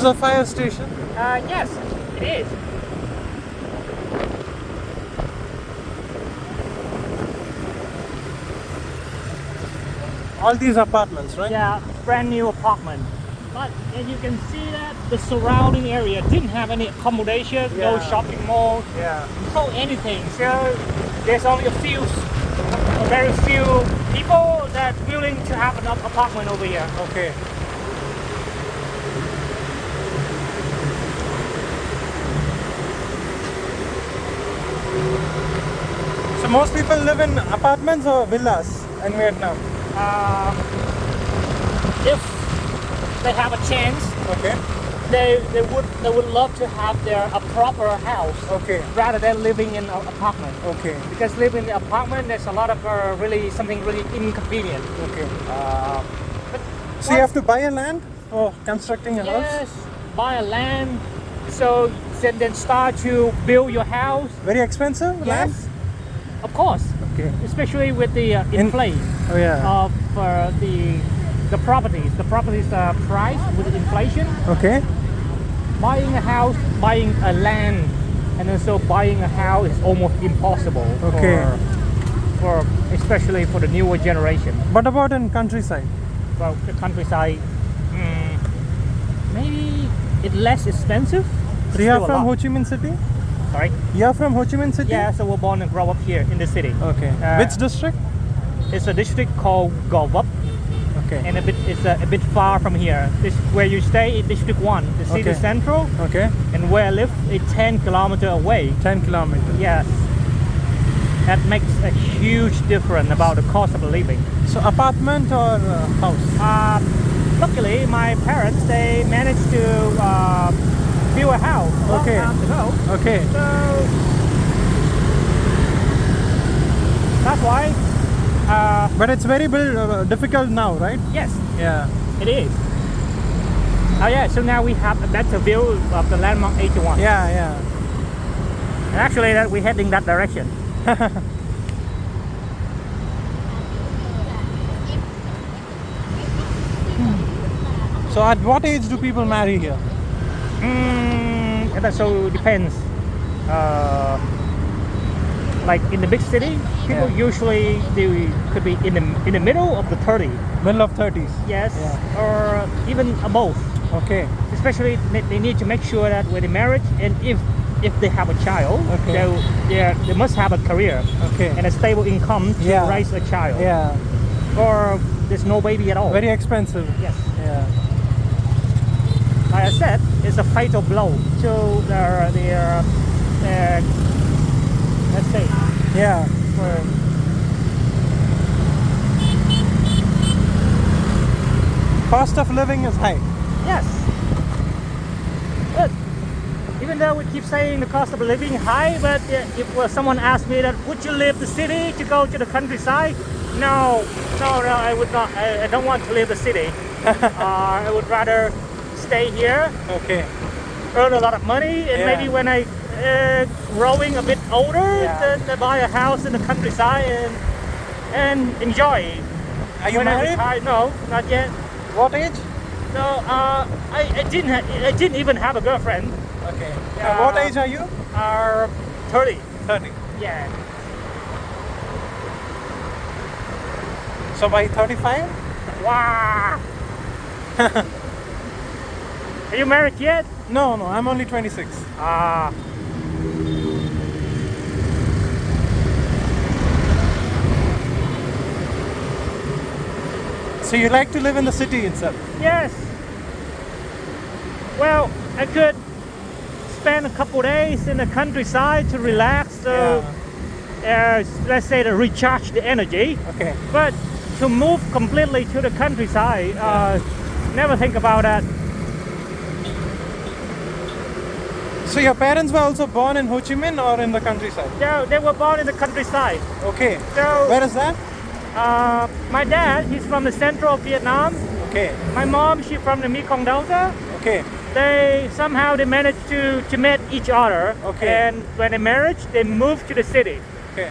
is a fire station. Yes, it is. All these apartments, right? Yeah, brand new apartment. But as you can see that the surrounding area didn't have any accommodation, no Yeah. shopping mall, Yeah. no anything. So there's only a very few people that willing to have an apartment over here. Okay. So most people live in apartments or villas in Vietnam? If they have a chance, Okay. they would love to have a proper house Okay. rather than living in an apartment. Okay. Because living in an apartment, there's a lot of something really inconvenient. Okay. But So you have to buy a land for constructing a house? yes, buy a land, so then start to build your house. Very expensive land? Yes, of course. Okay. Especially with the inflation Oh yeah. of the properties. The properties price with inflation. Okay. Buying a house, buying a land, and also buying a house is almost impossible. Okay. For especially for the newer generation. What about in countryside? Well, the countryside, maybe it's less expensive. So you are Still a from Ho lot. Chi Minh City? Sorry. You are from Ho Chi Minh City? Yeah, so we're born and grow up here in the city. Okay. Which district? It's a district called Go Vấp, Okay. and it's a bit far from here. This where you stay is District 1, the city Okay. central, Okay. and where I live is 10 kilometers away. 10 kilometers. Yes. That makes a huge difference about the cost of living. So apartment or house? Luckily, my parents, they managed to build a house a long Okay. time ago. Okay. So that's why, But it's very difficult now, right? yes, Yeah. it is. Oh yeah, so now we have a better view of the landmark 81. Yeah, yeah. And actually, that we're heading that direction. So at what age do people marry here? That so depends. Like in the big city, people Yeah. usually they could be in the middle of the 30s. Middle of 30s. Yes, Yeah. or even above. Okay. Especially they need to make sure that when they marry and if they have a child, Okay. they must have a career Okay. and a stable income to Yeah. raise a child. Yeah. Or there's no baby at all. Very expensive. Yes. Yeah. Like I said, it's a fatal blow to their let's say, Yeah. Cost of living is high. yes. But even though we keep saying the cost of living high, but if someone asked me that, would you leave the city to go to the countryside? No, I would not. I don't want to leave the city. I would rather stay here, Okay. earn a lot of money, and Yeah. maybe when I growing a bit older, Yeah. then buy a house in the countryside and enjoy. Are you When I married? retire, no, not yet. What age? No, I didn't even have a girlfriend. Okay. Yeah. What age are you? 30. 30. Yeah. So by 35? Wow. Are you married yet? No, I'm only 26. So you like to live in the city itself? Yes. Well, I could spend a couple days in the countryside to relax, let's say to recharge the energy. Okay. But to move completely to the countryside, never think about that. So your parents were also born in Ho Chi Minh or in the countryside? They were born in the countryside. Okay. So Where is that? my dad, he's from the central of Vietnam. Okay. My mom, she's from the Mekong Delta. Okay. They managed to meet each other. Okay. And when they married, they moved to the city. Okay.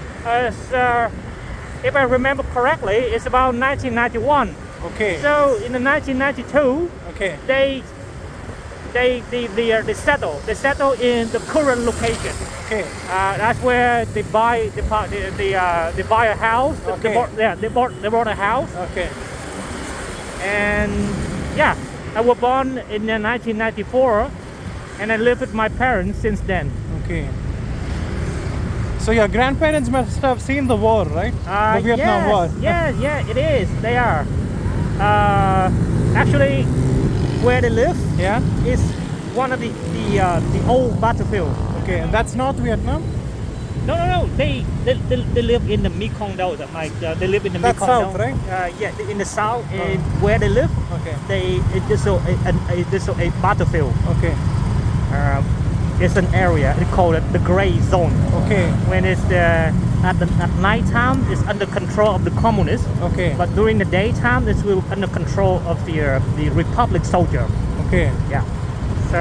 If I remember correctly, it's about 1991. Okay. So in the 1992, Okay. they they settle in the current location. Okay. That's where they buy they buy a house. Okay. They bought a house, Okay. and yeah, I was born in 1994, and I lived with my parents since then. Okay. So your grandparents must have seen the war, right? The Vietnam War. Yeah, it is. They are. Actually, where they live Yeah. is one of the old battlefield. Okay. And that's North Vietnam. No. They live in the Mekong Delta. They live in the That's Mekong south, Delta. right? Yeah, in the south, and where they live, Okay. it's also a battlefield. Okay. It's an area. They call it the gray zone. Okay. When it's at night time, it's under control of the communists. Okay. But during the daytime, it's under control of the Republic soldier. Okay. Yeah. So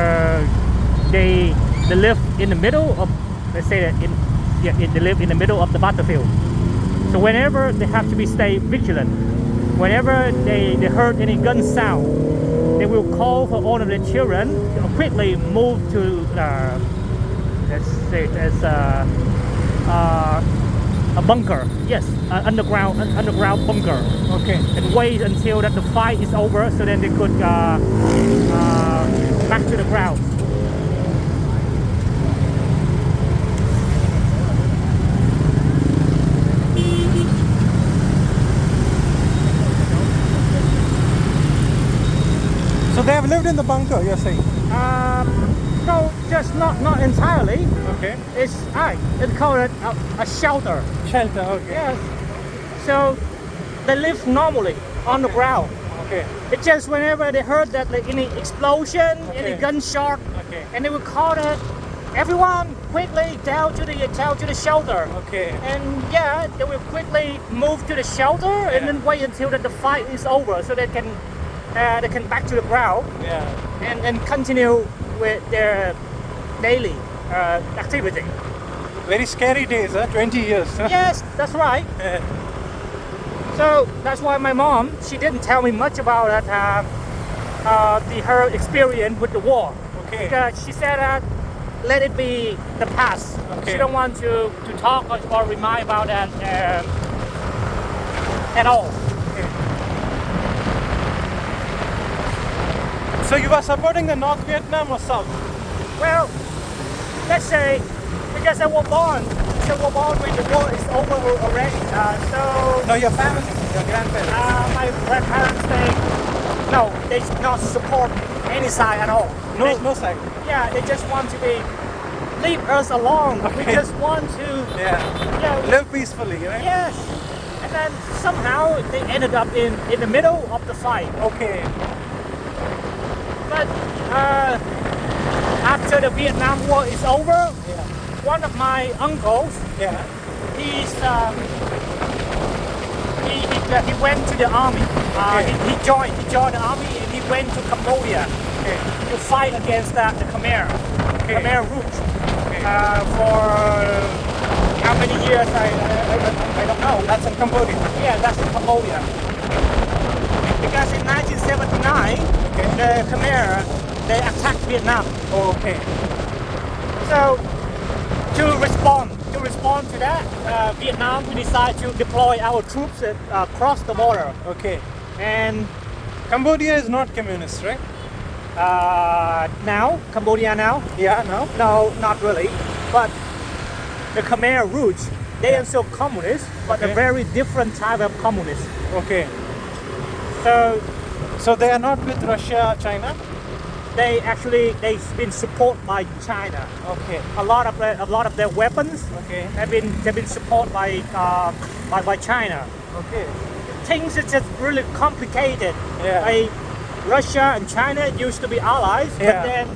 they live in the middle of, let's say that they live in the middle of the battlefield. So whenever they have to stay vigilant, whenever they heard any gun sound, they will call for all of their children to quickly move to let's say there's a bunker. Yes, an underground bunker. Okay. And wait until that the fight is over, so then they could back to the ground. So they have lived in the bunker, you're saying? No, just not entirely. Okay. It's called a shelter. Shelter, okay. Yes. So they live normally on the ground. Okay. It's just whenever they heard that like any explosion, any Okay. gunshot, Okay. and they would call it, everyone quickly down to the shelter. Okay. And yeah, they will quickly move to the shelter and then wait until that the fight is over, so they can back to the ground Yeah. and continue with their daily activity. Very scary days, huh? 20 years. Huh? Yes, that's right. So that's why my mom, she didn't tell me much about that, her experience with the war. Okay. Because she said that let it be the past. Okay. She don't want to talk or remind about that at all. Okay. So you are supporting the North Vietnam or South? Well, let's say because I was born when the war is over already. So No, your family, your grandparents. my grandparents, they not support any side at all. No side. Yeah, they just want to leave us alone. We Okay. just want to Live peacefully, right? yes. And then somehow they ended up in the middle of the fight. Okay. But after the Vietnam War is over, one of my uncles, Yeah. he went to the army. He joined the army and he went to Cambodia to fight against the Khmer Rouge. For how many years I don't know. That's in Cambodia. Yeah, that's in Cambodia. Because in 1979, the Khmer they attacked Vietnam. Oh, okay. So to respond to that, Vietnam we decided to deploy our troops across the border. Okay. And Cambodia is not communist, right? Cambodia now? Yeah, no. No, not really. But the Khmer Rouge, they are still communists, but a very different type of communist. Okay. So they are not with Russia, China? they've been supported by China. Okay. A lot of their weapons have been supported by China. Okay. Things are just really complicated. Yeah. Russia and China used to be allies, but then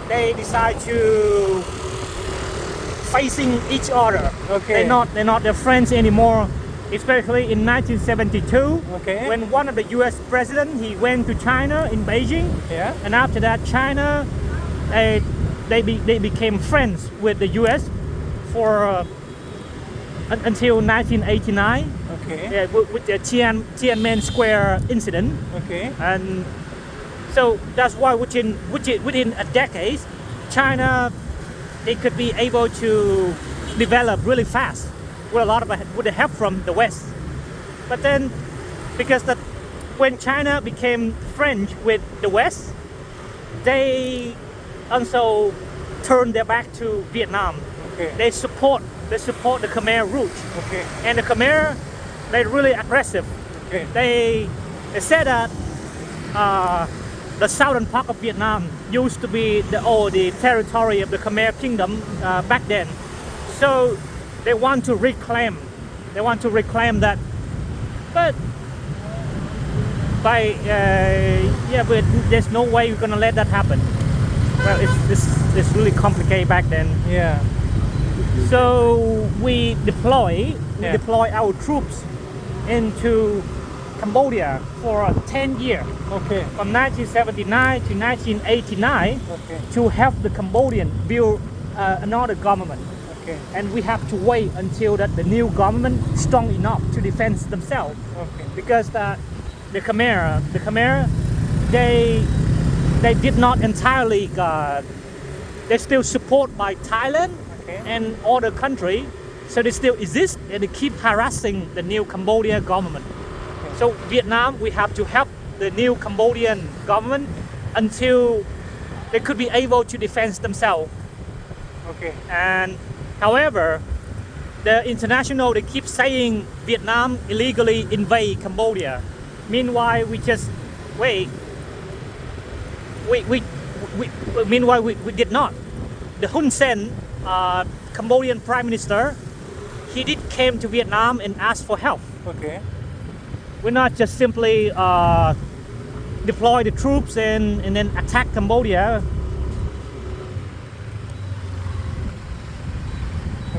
they decide to facing each other. Okay. They're not their friends anymore. Especially in 1972, when one of the U.S. president he went to China in Beijing, and after that China, they became friends with the U.S. for until 1989. Okay. With the Tiananmen Square incident. Okay. And So that's why within a decade, China, they could be able to develop really fast with a lot of with the help from the West. But then, because when China became friends with the West, they also turned their back to Vietnam. Okay. They support the Khmer route. Okay. And the Khmer, they're really aggressive. Okay. They said that the southern part of Vietnam used to be the territory of the Khmer kingdom back then. So they want to reclaim that. But but there's no way we're gonna let that happen. Well, it's really complicated back then. Yeah. So we deploy our troops into Cambodia for 10 years, Okay. from 1979 to 1989, Okay. to help the Cambodian build another government. Okay. And we have to wait until that the new government strong enough to defend themselves. Okay. Because the Khmer, they did not entirely. They still support by Thailand Okay. and other country, so they still exist and they keep harassing the new Cambodia government. Okay. So Vietnam, we have to help the new Cambodian government until they could be able to defend themselves. Okay. And however, the international, they keep saying Vietnam illegally invade Cambodia. Meanwhile, we just wait. Meanwhile, we did not. The Hun Sen, Cambodian Prime Minister, he did came to Vietnam and asked for help. Okay. We're not just simply deploy the troops and then attack Cambodia.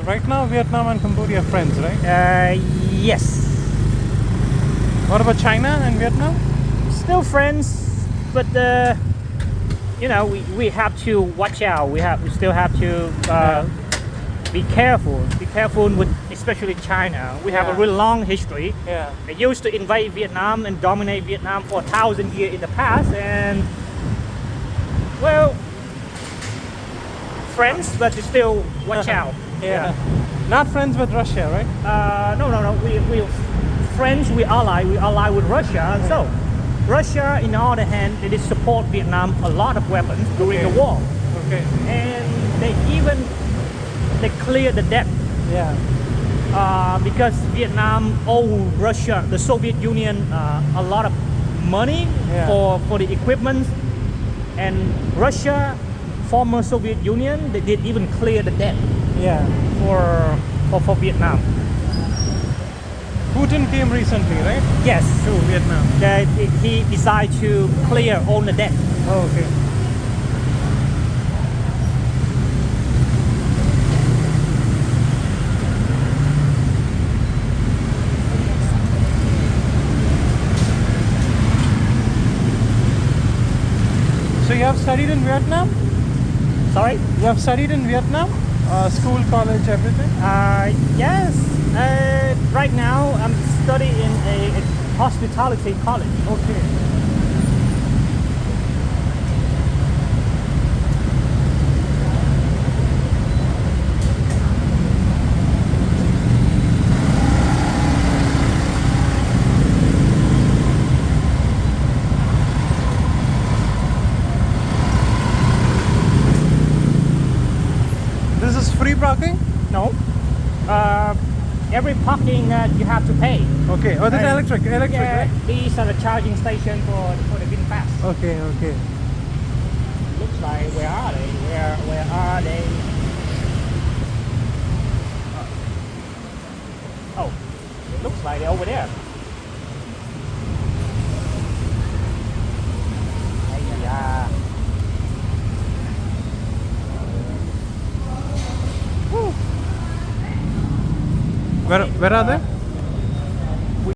Right now, Vietnam and Cambodia are friends, right? Yes. What about China and Vietnam? Still friends, but we have to watch out. We still have to be careful. Be careful with especially China. We have a Yeah. really long history. Yeah. They used to invade Vietnam and dominate Vietnam for 1,000 years in the past, and well, friends, but you still watch out. Yeah. Not friends with Russia, right? No. We friends. We ally with Russia. So Russia, on the other hand, they did support Vietnam a lot of weapons during Okay. the war, Okay. and they cleared the debt Yeah. because Vietnam owed Russia, the Soviet Union, a lot of money Yeah. for the equipment, and Russia, former Soviet Union, they did even clear the debt Yeah. for Vietnam. Putin came recently, right? Yes, To Vietnam. he decided to clear all the debt. Oh, okay. So you have studied in Vietnam? Sorry? You have studied in Vietnam? School, college, everything? Yes. Right now, I'm studying in a hospitality college. Okay. This is free parking? No. Every parking you have to pay. Okay. Oh, that's Uh, electric, Yeah, right? these are the charging station for the VinFast. Okay, okay. Looks like where are they? Where are they? Oh, it looks like they're over there. Yeah. Where are they?